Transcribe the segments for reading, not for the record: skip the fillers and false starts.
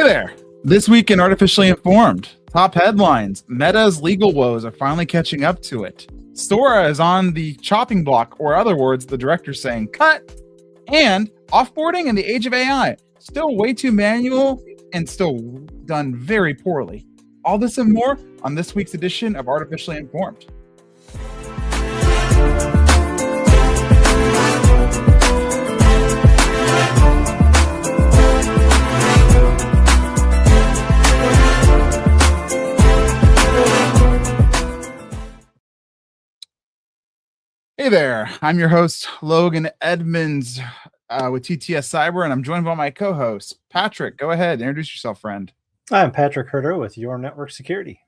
Hey there. This week in Artificially Informed, top headlines: Meta's legal woes are finally catching up to it. Sora is on the chopping block, or other words, the director saying cut. And offboarding in the age of AI, still way too manual and still done very poorly. All this and more on this week's edition of Artificially Informed. Hey there, I'm your host, Logan Edmonds with TTS Cyber, and I'm joined by my co-host, Patrick. Go ahead, introduce yourself, friend. I'm Patrick Herter with Your Network Security.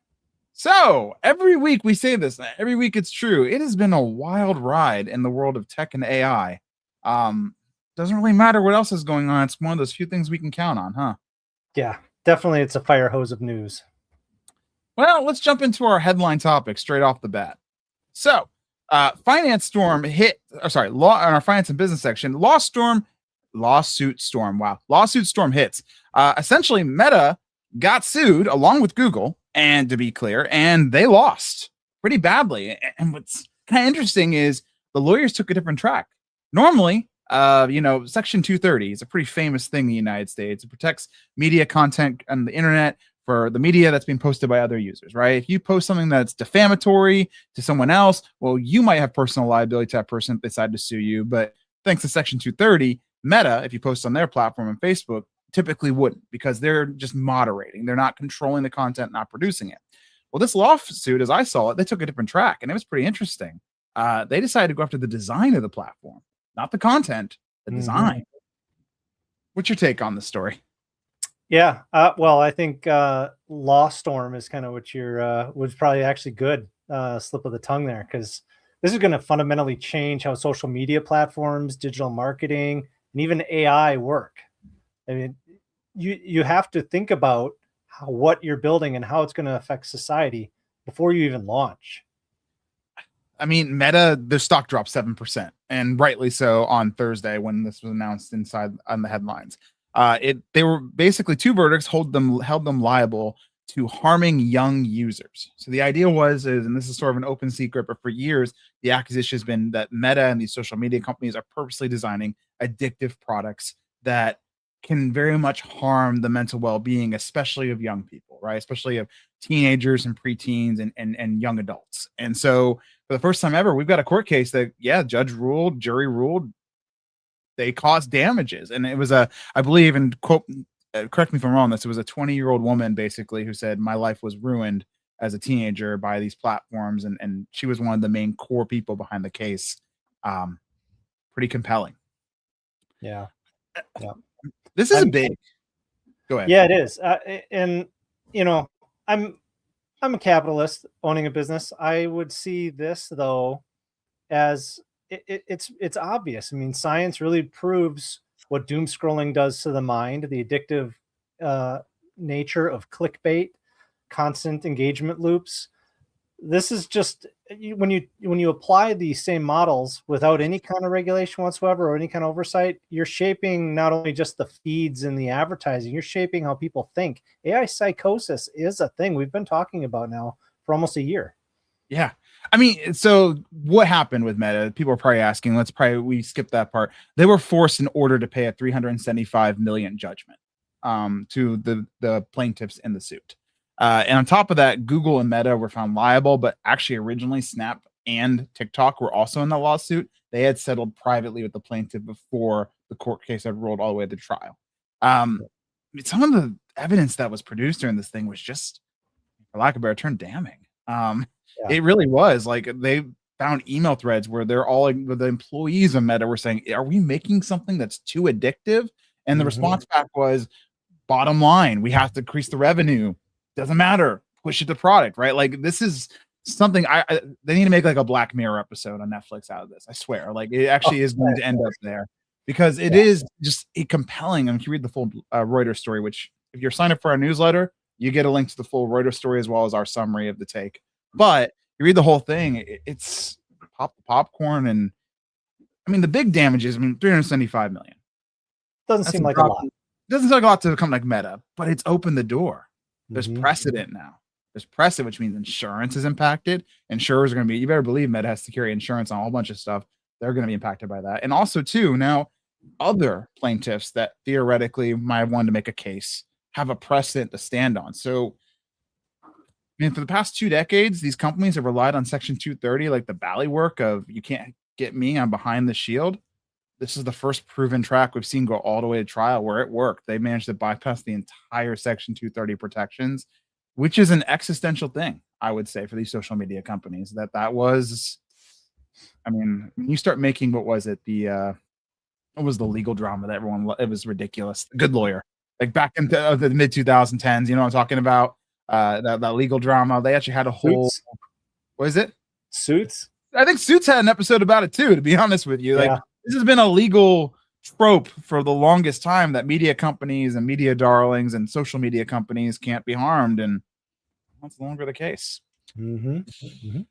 So, every week we say this, every week it's true. It has been a wild ride in the world of tech and AI. Doesn't really matter what else is going on. It's one of those few things we can count on, huh? Yeah, definitely it's a fire hose of news. Well, let's jump into our headline topic straight off the bat. So, finance storm hit, law on our finance and business section. Lawsuit storm hits. Essentially, Meta got sued along with Google, and to be clear, and they lost pretty badly. And what's kind of interesting is the lawyers took a different track. Normally, Section 230 is a pretty famous thing in the United States. It protects media content on the internet for the media that's being posted by other users, right? If you post something that's defamatory to someone else, well, you might have personal liability to that person if they decide to sue you. But thanks to Section 230, Meta, if you post on their platform on Facebook, typically wouldn't, because they're just moderating. They're not controlling the content, not producing it. Well, this lawsuit, as I saw it, they took a different track, and it was pretty interesting. They decided to go after the design of the platform, not the content, the design. What's your take on the story? Yeah, well, I think law storm is kind of what was probably actually good slip of the tongue there, because this is going to fundamentally change how social media platforms, digital marketing, and even AI work. I mean, you have to think about what you're building and how it's going to affect society before you even launch. I mean, Meta, their stock dropped 7%, and rightly so, on Thursday when this was announced on the headlines. They were basically two verdicts held them liable to harming young users. So the idea and this is sort of an open secret, but for years, the accusation has been that Meta and these social media companies are purposely designing addictive products that can very much harm the mental well-being, especially of young people, right? Especially of teenagers and preteens and young adults. And so for the first time ever, we've got a court case that, jury ruled, they caused damages. And it was I believe, and quote, correct me if I'm wrong, it was a 20-year-old woman basically who said, my life was ruined as a teenager by these platforms. And she was one of the main core people behind the case. Pretty compelling. Yeah. This is big. Go ahead. Yeah, it is. And I'm a capitalist owning a business. I would see this though as it's obvious. I mean, science really proves what doom scrolling does to the mind, the addictive nature of clickbait, constant engagement loops. This is just when you apply these same models without any kind of regulation whatsoever or any kind of oversight, you're shaping not only just the feeds and the advertising, you're shaping how people think. AI psychosis is a thing we've been talking about now for almost a year. Yeah. I mean, so what happened with Meta? People are probably asking, we skip that part. They were forced in order to pay a $375 million judgment to the plaintiffs in the suit. And on top of that, Google and Meta were found liable, but actually originally Snap and TikTok were also in the lawsuit. They had settled privately with the plaintiff before the court case had rolled all the way to trial. Some of the evidence that was produced during this thing was just, for lack of a better term, damning. It really was. Like, they found email threads where they're all the employees of Meta were saying, are we making something that's too addictive? And the response back was, bottom line, we have to increase the revenue. Doesn't matter. Push it to product, right? Like, this is something they need to make like a Black Mirror episode on Netflix out of this. I swear. Like, it actually is going to end up there, because it is just compelling. And if you read the full Reuters story, which if you're signed up for our newsletter, you get a link to the full Reuters story as well as our summary of the take. But you read the whole thing, it's pop the popcorn. And I mean, the big damages, $375 million. Doesn't seem like a lot. doesn't take a lot to become like Meta, but it's opened the door. There's Mhm. precedent now. There's precedent, which means insurance is impacted. Insurers are going to be, you better believe Meta has to carry insurance on a whole bunch of stuff. They're going to be impacted by that. And also, too, now other plaintiffs that theoretically might want to make a case have a precedent to stand on. So, I mean, for the past 2 decades, these companies have relied on Section 230, like the Bally work of you can't get me, I'm behind the shield. This is the first proven track we've seen go all the way to trial where it worked. They managed to bypass the entire Section 230 protections, which is an existential thing, I would say, for these social media companies. That was, I mean, when you start making, what was it? What was the legal drama that it was ridiculous. The Good Lawyer, like back in the mid 2010s, you know what I'm talking about? That legal drama. They actually had a whole, Suits. what is it? Suits. I think Suits had an episode about it too, to be honest with you. Like, Yeah. this has been a legal trope for the longest time that media companies and media darlings and social media companies can't be harmed, and that's no longer the case. Mm-hmm.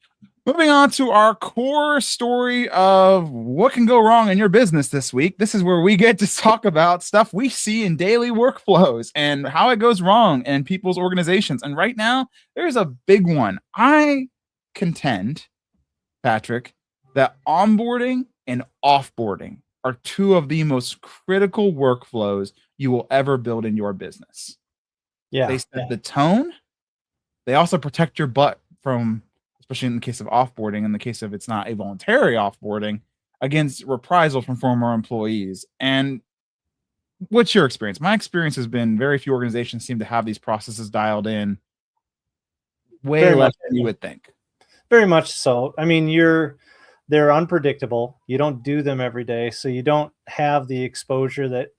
Moving on to our core story of what can go wrong in your business this week. This is where we get to talk about stuff we see in daily workflows and how it goes wrong in people's organizations. And right now, there's a big one. I contend, Patrick, that onboarding and offboarding are two of the most critical workflows you will ever build in your business. Yeah. They set the tone. They also protect your butt from, especially in the case of offboarding, in the case of it's not a voluntary offboarding, against reprisal from former employees. And what's your experience? My experience has been very few organizations seem to have these processes dialed in way Very less much. than you would think. Very much so. I mean, they're unpredictable. You don't do them every day, so you don't have the exposure that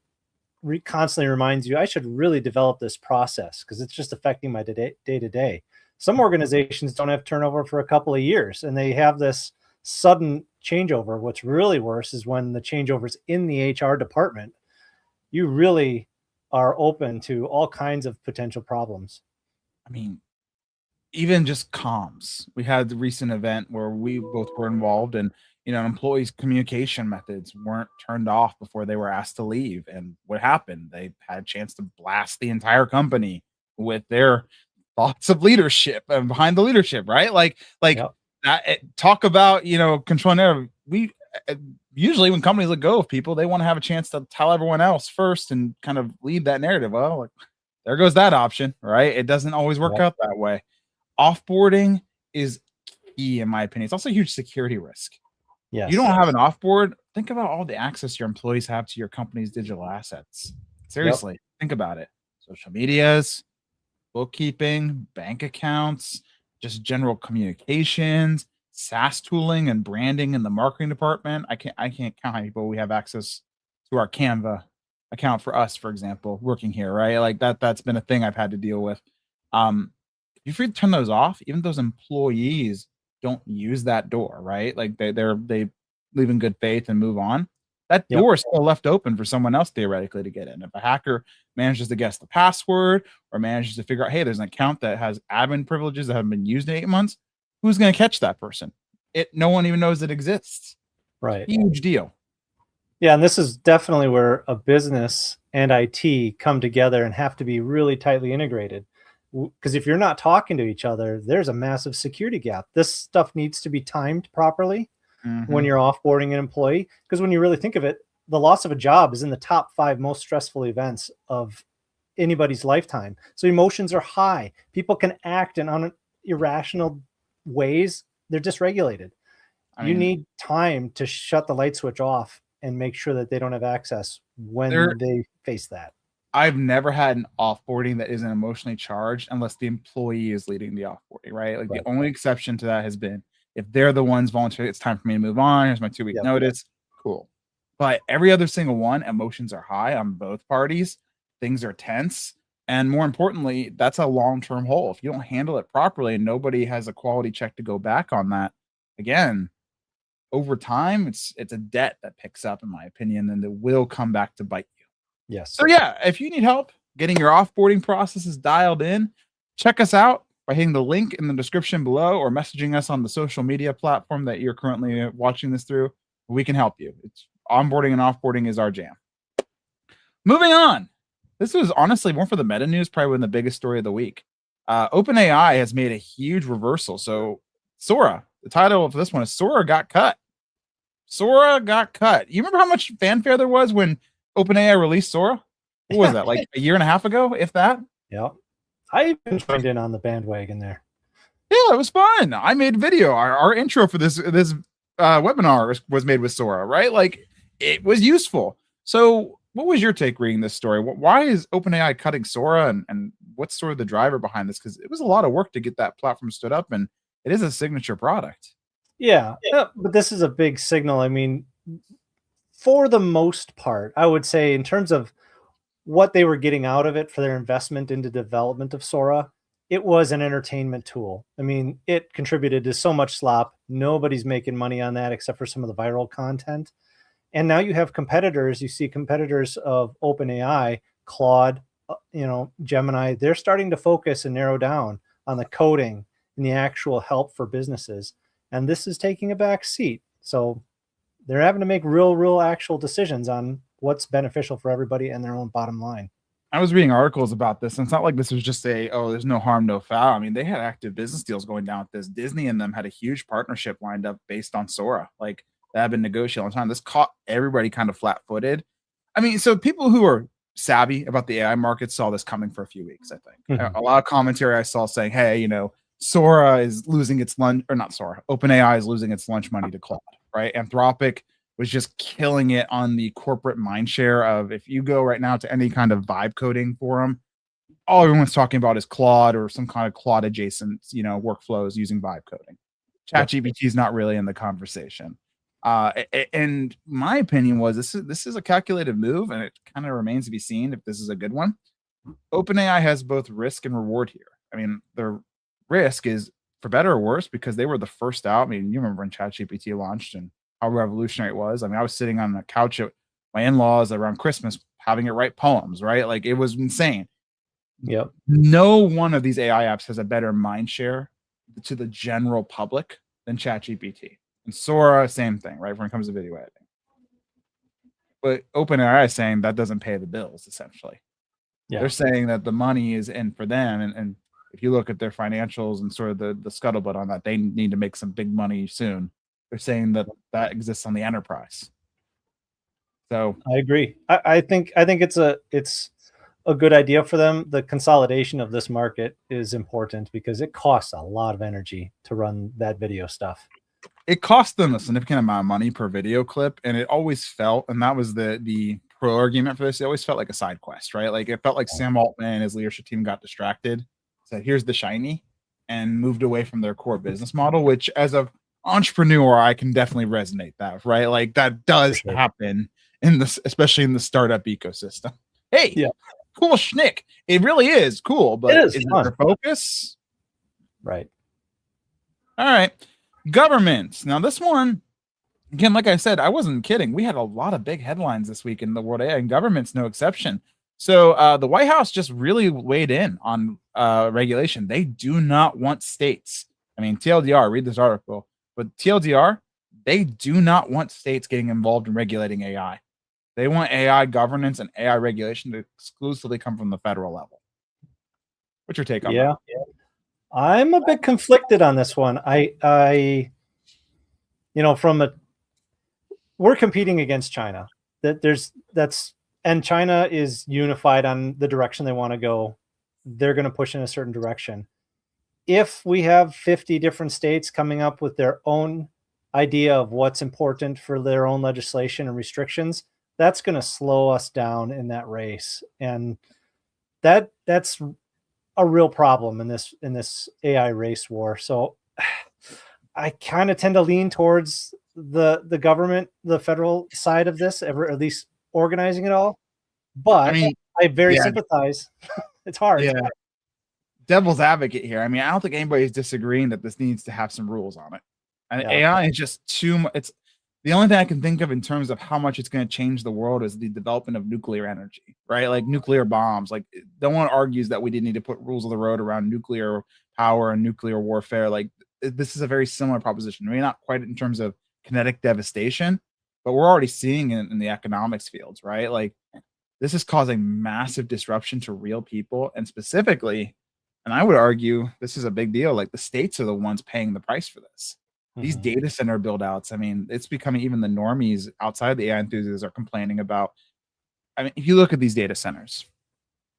constantly reminds you, I should really develop this process because it's just affecting my day to day. Some organizations don't have turnover for a couple of years, and they have this sudden changeover. What's really worse is when the changeover's in the HR department. You really are open to all kinds of potential problems. I mean, even just comms. We had the recent event where we both were involved, and employees' communication methods weren't turned off before they were asked to leave. And what happened? They had a chance to blast the entire company with their thoughts of leadership and behind the leadership, right? Like Yep. that. Talk about controlling error. We usually when companies let go of people, they want to have a chance to tell everyone else first and kind of lead that narrative. Well, like, there goes that option, right? It doesn't always work Yep. out that way. Offboarding is key, in my opinion. It's also a huge security risk. Yes. You don't have an offboard. Think about all the access your employees have to your company's digital assets. Seriously, think about it. Social medias, bookkeeping, bank accounts, just general communications, SaaS tooling and branding in the marketing department. I can't count how many people we have access to our Canva account for us, for example, working here, right? Like that's been a thing I've had to deal with. If you forget to turn those off, even those employees don't use that door, right? Like they leave in good faith and move on. That Yep. door is still left open for someone else theoretically to get in. If a hacker manages to guess the password or manages to figure out, hey, there's an account that has admin privileges that haven't been used in 8 months, who's going to catch that person? No one even knows it exists. Right. Huge deal. Yeah, and this is definitely where a business and IT come together and have to be really tightly integrated. Because if you're not talking to each other, there's a massive security gap. This stuff needs to be timed properly when you're offboarding an employee. Because when you really think of it, the loss of a job is in the top 5 most stressful events of anybody's lifetime. So emotions are high. People can act in irrational ways. They're dysregulated. You need time to shut the light switch off and make sure that they don't have access when they face that. I've never had an offboarding that isn't emotionally charged unless the employee is leading the offboarding, right? Like the only exception to that has been if they're the ones voluntarily, it's time for me to move on. Here's my 2-week notice. Cool. But every other single one, emotions are high on both parties. Things are tense. And more importantly, that's a long-term hole. If you don't handle it properly and nobody has a quality check to go back on that, again, over time, it's a debt that picks up, in my opinion, and it will come back to bite you. Yes. So yeah, if you need help getting your offboarding processes dialed in, check us out by hitting the link in the description below or messaging us on the social media platform that you're currently watching this through. We can help you. It's onboarding and offboarding is our jam. Moving on. This was honestly more for the meta news, probably one of the biggest story of the week. OpenAI has made a huge reversal. So Sora, the title of this one is Sora got cut. Sora got cut. You remember how much fanfare there was when OpenAI released Sora? What was that, like a year and a half ago, if that? Yeah. I even joined in on the bandwagon there. Yeah, it was fun. I made video. Our intro for this webinar was made with Sora, right? Like it was useful. So what was your take reading this story? Why is OpenAI cutting Sora, and what's sort of the driver behind this? Because it was a lot of work to get that platform stood up, and it is a signature product. Yeah, but this is a big signal. I mean, for the most part, I would say in terms of what they were getting out of it for their investment into development of Sora, it was an entertainment tool. I mean, it contributed to so much slop. Nobody's making money on that except for some of the viral content. And now you have competitors. You see competitors of OpenAI, Claude, Gemini. They're starting to focus and narrow down on the coding and the actual help for businesses. And this is taking a back seat. So they're having to make real actual decisions on what's beneficial for everybody and their own bottom line. I was reading articles about this, and it's not like this was just there's no harm, no foul. I mean, they had active business deals going down with this. Disney and them had a huge partnership lined up based on Sora. Like that had been negotiated all the time. This caught everybody kind of flat-footed. I mean, so people who are savvy about the AI market saw this coming for a few weeks, I think. A lot of commentary I saw saying, hey, Sora is losing its lunch, or not Sora, OpenAI is losing its lunch money to Claude, right? Anthropic was just killing it on the corporate mindshare of, if you go right now to any kind of vibe coding forum, all everyone's talking about is Claude or some kind of Claude adjacent, workflows using vibe coding. ChatGPT is not really in the conversation. And my opinion was this is a calculated move, and it kind of remains to be seen if this is a good one. OpenAI has both risk and reward here. I mean, the risk is for better or worse because they were the first out. I mean, you remember when ChatGPT launched and how revolutionary it was. I mean, I was sitting on the couch at my in-laws around Christmas having it write poems, right? Like it was insane. Yep. No one of these AI apps has a better mind share to the general public than ChatGPT. And Sora, same thing, right? When it comes to video editing. But OpenAI is saying that doesn't pay the bills, essentially. Yeah. They're saying that the money is in for them. And if you look at their financials and sort of the scuttlebutt on that, they need to make some big money soon. They're saying that exists on the enterprise. So I agree. I think it's a good idea for them. The consolidation of this market is important because it costs a lot of energy to run that video stuff. It cost them a significant amount of money per video clip, and it always felt, and that was the pro argument for this, it always felt like a side quest, right? Like it felt like Sam Altman and his leadership team got distracted, said, here's the shiny, and moved away from their core business model, which as an entrepreneur, I can definitely resonate that, right? Like that does happen in this, especially in the startup ecosystem. Hey, yeah, cool schnick. It really is cool, but is it their focus? Right. All right. Governments. Now, this one, again, like I said, I wasn't kidding. We had a lot of big headlines this week in the world, and government's no exception. So the White House just really weighed in on regulation. They do not want states. I mean, TLDR, read this article, but TLDR, they do not want states getting involved in regulating AI. They want AI governance and AI regulation to exclusively come from the federal level. What's your take on that? Yeah. I'm a bit conflicted on this one. We're competing against China. And China is unified on the direction they want to go. They're going to push in a certain direction. If we have 50 different states coming up with their own idea of what's important for their own legislation and restrictions, that's going to slow us down in that race. And that's a real problem in this AI race war. So I kind of tend to lean towards the government, the federal side of this, at least organizing it all. But I very sympathize. It's hard. Yeah. Devil's advocate here. I mean, I don't think anybody's disagreeing that this needs to have some rules on it. And AI is just too much. It's the only thing I can think of in terms of how much it's going to change the world is the development of nuclear energy, right? Like nuclear bombs. Like no one argues that we didn't need to put rules of the road around nuclear power and nuclear warfare. Like this is a very similar proposition. Maybe not quite in terms of kinetic devastation, but we're already seeing it in the economics fields, right? Like this is causing massive disruption to real people, and specifically, and I would argue this is a big deal. Like the states are the ones paying the price for this. These data center build outs, I mean, it's becoming even the normies outside the AI enthusiasts are complaining about. I mean, if you look at these data centers,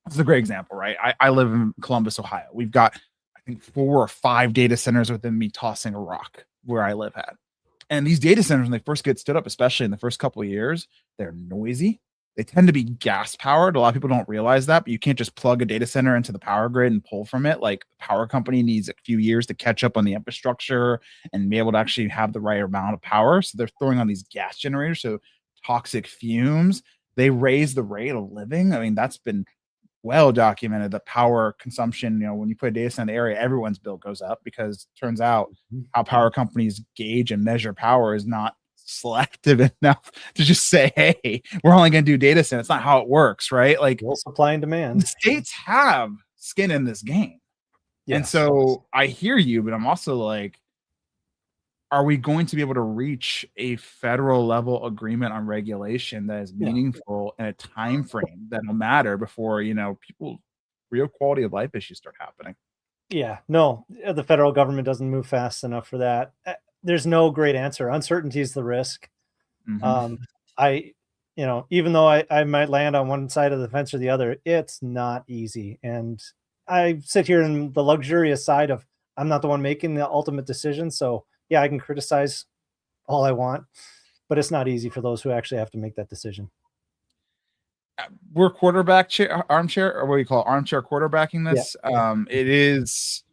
this is a great example, right? I live in Columbus, Ohio. We've got, I think, 4 or 5 data centers within me tossing a rock where I live at. And these data centers, when they first get stood up, especially in the first couple of years, they're noisy. They tend to be gas powered. A lot of people don't realize that, but you can't just plug a data center into the power grid and pull from it. Like the power company needs a few years to catch up on the infrastructure and be able to actually have the right amount of power. So they're throwing on these gas generators. So toxic fumes, they raise the rate of living. I mean, that's been well documented. The power consumption, when you put a data center in the area, everyone's bill goes up because it turns out how power companies gauge and measure power is not selective enough to just say, hey, we're only going to do data center. It's not how it works, right? Like supply and demand. The states have skin in this game. Yes. And so I hear you, but I'm also like, are we going to be able to reach a federal level agreement on regulation that is meaningful in a time frame that'll matter before people real quality of life issues start happening? Yeah, no, the federal government doesn't move fast enough for that. There's no great answer. Uncertainty is the risk. Even though I might land on one side of the fence or the other, it's not easy. And I sit here in the luxurious side of I'm not the one making the ultimate decision. So yeah, I can criticize all I want, but it's not easy for those who actually have to make that decision. We're armchair, or what do you call it? Armchair quarterbacking this. Yeah. It is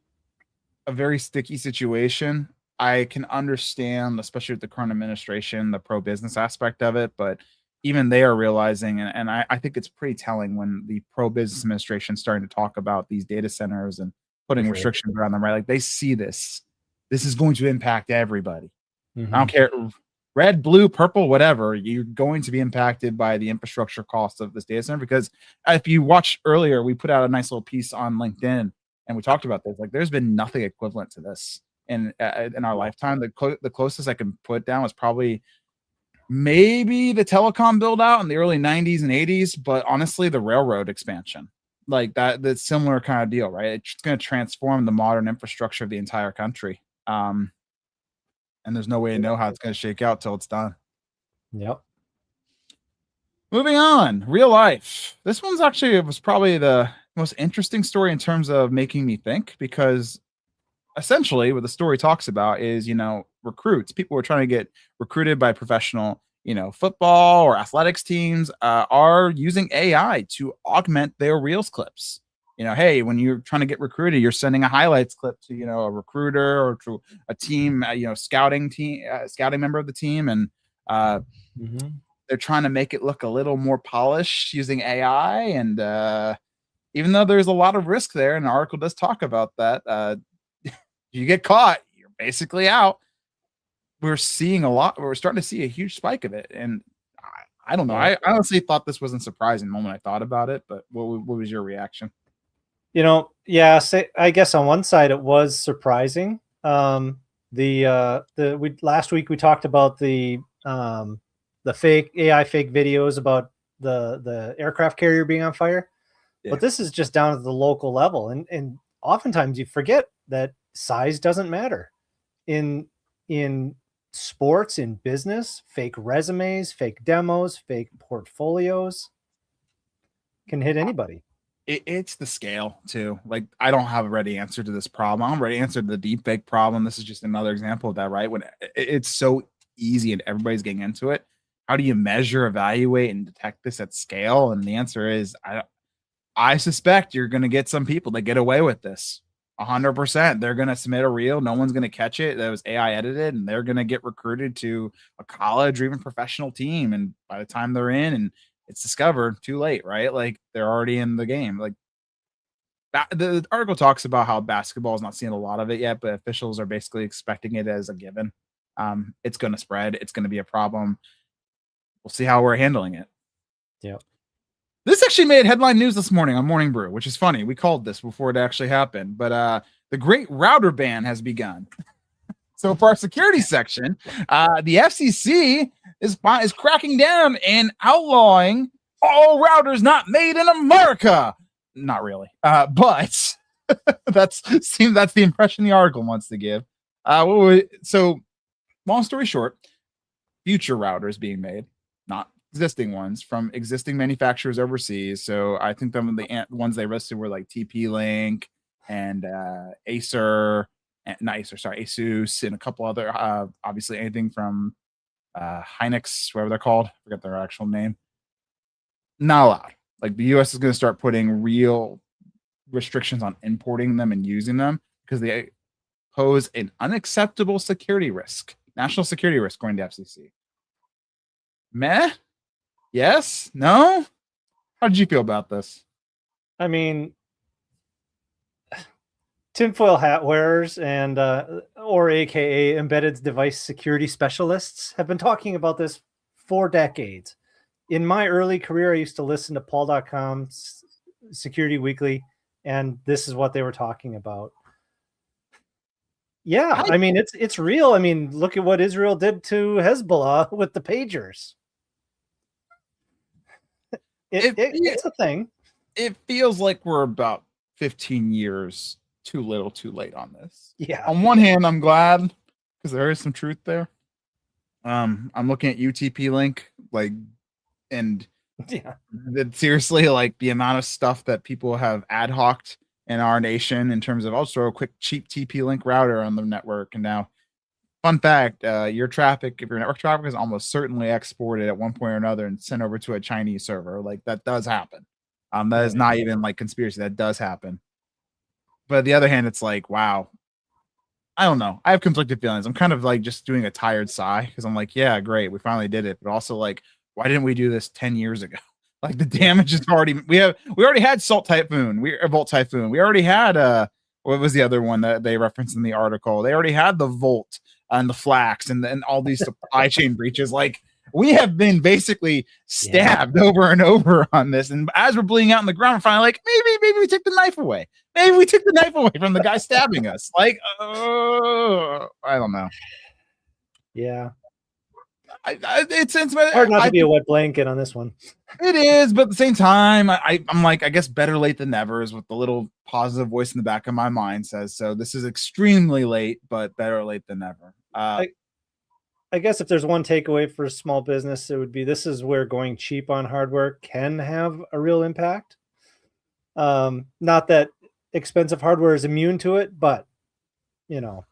a very sticky situation. I can understand, especially with the current administration, the pro-business aspect of it, but even they are realizing, and I think it's pretty telling when the pro-business administration is starting to talk about these data centers and putting restrictions around them, right? Like they see this is going to impact everybody. I don't care, red, blue, purple, whatever, you're going to be impacted by the infrastructure costs of this data center. Because if you watched earlier, we put out a nice little piece on LinkedIn and we talked about this. Like there's been nothing equivalent to this in our lifetime. The closest I can put down was probably maybe the telecom build out in the early 90s and 80s, but honestly, the railroad expansion, like that's similar kind of deal, right? It's going to transform the modern infrastructure of the entire country. And there's no way to know how it's going to shake out till it's done. Yep. Moving on, real life. This one's actually was probably the most interesting story in terms of making me think, because essentially what the story talks about is, recruits. People who are trying to get recruited by professional, football or athletics teams are using AI to augment their Reels clips. Hey, when you're trying to get recruited, you're sending a highlights clip to, a recruiter or to a team, scouting member of the team. And they're trying to make it look a little more polished using AI. And even though there's a lot of risk there, and the article does talk about that, you get caught, you're basically out. We're seeing we're starting to see a huge spike of it. And I don't know. I honestly thought this wasn't surprising the moment I thought about it, but what was your reaction? I guess on one side it was surprising. Last week we talked about the fake AI fake videos about the aircraft carrier being on fire, but this is just down at the local level, and oftentimes you forget that size doesn't matter in sports, in business. Fake resumes, fake demos, fake portfolios can hit anybody. It's the scale too. Like I don't have a ready answer to this problem. I'm ready answer to the deep fake problem. This is just another example of that, right? When it's so easy and everybody's getting into it, how do you measure, evaluate, and detect this at scale? And the answer is, I suspect you're going to get some people that get away with this 100%. They're going to submit a reel. No one's going to catch it. That was AI edited, and they're going to get recruited to a college or even professional team. And by the time they're in and it's discovered, too late, right? Like they're already in the game. Like the article talks about how basketball is not seeing a lot of it yet, but officials are basically expecting it as a given. It's going to spread. It's going to be a problem. We'll see how we're handling it. Yeah. This actually made headline news this morning on Morning Brew, which is funny. We called this before it actually happened, but the great router ban has begun. So for our security section, the FCC is cracking down and outlawing all routers not made in America. Not really, but that's the impression the article wants to give. So, long story short, future routers being made, not existing ones, from existing manufacturers overseas. So I think some of the ones they listed were like TP-Link and Acer, not Acer, sorry, Asus, and a couple other. Obviously, anything from Hynix, whatever they're called, I forget their actual name. Not allowed. Like the U.S. is going to start putting real restrictions on importing them and using them because they pose an unacceptable security risk, national security risk, going to FCC. Meh? Yes? No? How did you feel about this? I mean, tinfoil hat wearers and or AKA embedded device security specialists have been talking about this for decades. In my early career, I used to listen to Paul.com's Security Weekly, and this is what they were talking about. Yeah, I mean it's real. I mean, look at what Israel did to Hezbollah with the pagers. It's a thing. It feels like we're about 15 years too little, too late on this. Yeah. On one hand, I'm glad because there is some truth there. I'm looking at UTP-Link, like, and yeah, seriously, like the amount of stuff that people have ad hoc'd in our nation in terms of, I'll throw a quick cheap TP-Link router on the network. And now, fun fact, your traffic, if your network traffic is almost certainly exported at one point or another and sent over to a Chinese server. Like that does happen. That is not even like conspiracy. That does happen. But on the other hand, it's like, wow, I don't know. I have conflicted feelings. I'm kind of like just doing a tired sigh because I'm like, yeah, great. We finally did it. But also like, why didn't we do this 10 years ago? Like the damage is already, we already had Volt Typhoon. We already had, what was the other one that they referenced in the article? They already had the Volt and the Flax and all these supply chain breaches. Like we have been basically stabbed over and over on this. And as we're bleeding out in the ground, we're finally like, maybe we took the knife away. Maybe we took the knife away from the guy stabbing us. Like, I don't know. Yeah. It's hard not to be a wet blanket on this one. It is, but at the same time, I'm like, I guess better late than never is what the little positive voice in the back of my mind says. So this is extremely late, but better late than never. I guess if there's one takeaway for small business, it would be this is where going cheap on hardware can have a real impact. Not that expensive hardware is immune to it, but you know.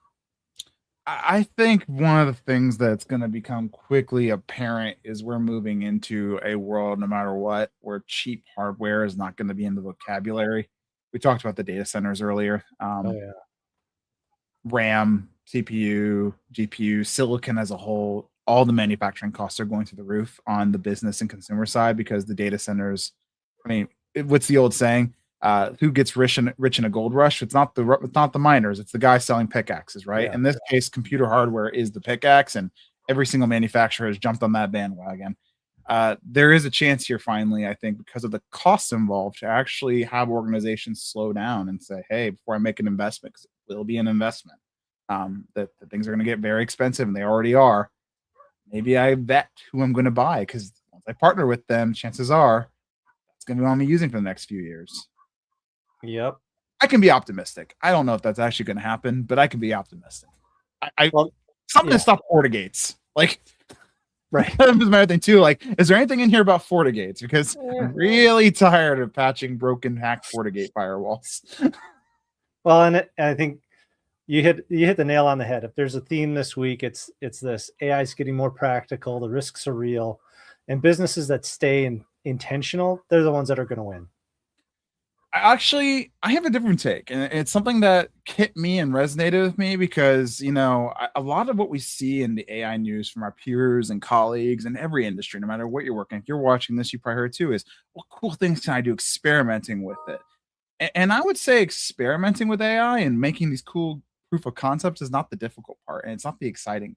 I think one of the things that's going to become quickly apparent is we're moving into a world, no matter what, where cheap hardware is not going to be in the vocabulary. We talked about the data centers earlier. RAM, CPU, GPU, silicon as a whole, all the manufacturing costs are going through the roof on the business and consumer side because the data centers, I mean, what's the old saying? Who gets rich in a gold rush? It's not the miners. It's the guy selling pickaxes, right? Yeah. In this case, computer hardware is the pickaxe, and every single manufacturer has jumped on that bandwagon. There is a chance here, finally, I think, because of the costs involved, to actually have organizations slow down and say, "Hey, before I make an investment, because it will be an investment, that things are going to get very expensive, and they already are. Maybe I vet who I'm going to buy because once I partner with them, chances are it's going to be what I'm using for the next few years." Yep. I can be optimistic. I don't know if that's actually going to happen, but I can be optimistic. Something to stop FortiGates. Like, right. That was my other thing too. Like, is there anything in here about FortiGates? Because I'm really tired of patching broken, hacked FortiGate firewalls. Well, and I think you hit the nail on the head. If there's a theme this week, it's this: AI is getting more practical. The risks are real, and businesses that stay intentional, they're the ones that are going to win. Actually, I have a different take, and it's something that hit me and resonated with me because, a lot of what we see in the AI news from our peers and colleagues in every industry, no matter what you're working, if you're watching this, you probably heard too, is what cool things can I do experimenting with it? And I would say experimenting with AI and making these cool proof of concepts is not the difficult part, and it's not the exciting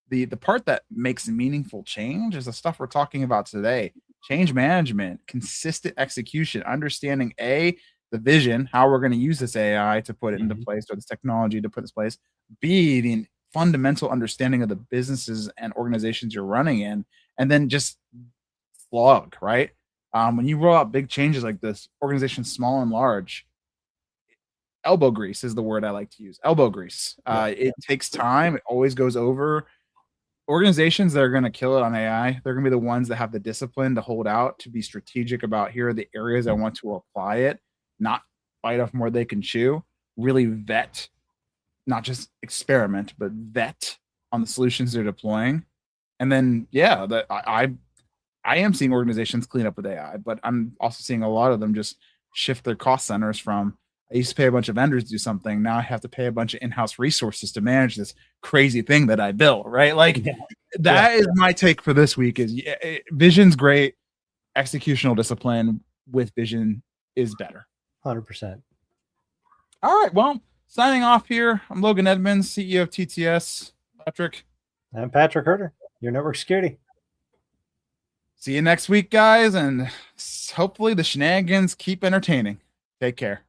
thing. The part that makes meaningful change is the stuff we're talking about today. Change management, consistent execution, understanding the vision, how we're going to use this AI to put it into place, or this technology to put this place. B, the fundamental understanding of the businesses and organizations you're running in, and then just slog, right? When you roll out big changes like this, organizations small and large, elbow grease is the word I like to use. Elbow grease. It takes time. It always goes over. Organizations that are going to kill it on AI, they're going to be the ones that have the discipline to hold out, to be strategic about here are the areas I want to apply it, not bite off more they can chew, really vet, not just experiment, but vet on the solutions they're deploying. And then, yeah, I am seeing organizations clean up with AI, but I'm also seeing a lot of them just shift their cost centers from I used to pay a bunch of vendors to do something. Now I have to pay a bunch of in-house resources to manage this crazy thing that I built, right? Like that is my take for this week is vision's great. Executional discipline with vision is better. 100%. All right. Well, signing off here. I'm Logan Edmonds, CEO of TTS. Patrick. I'm Patrick Herter, your network security. See you next week, guys. And hopefully the shenanigans keep entertaining. Take care.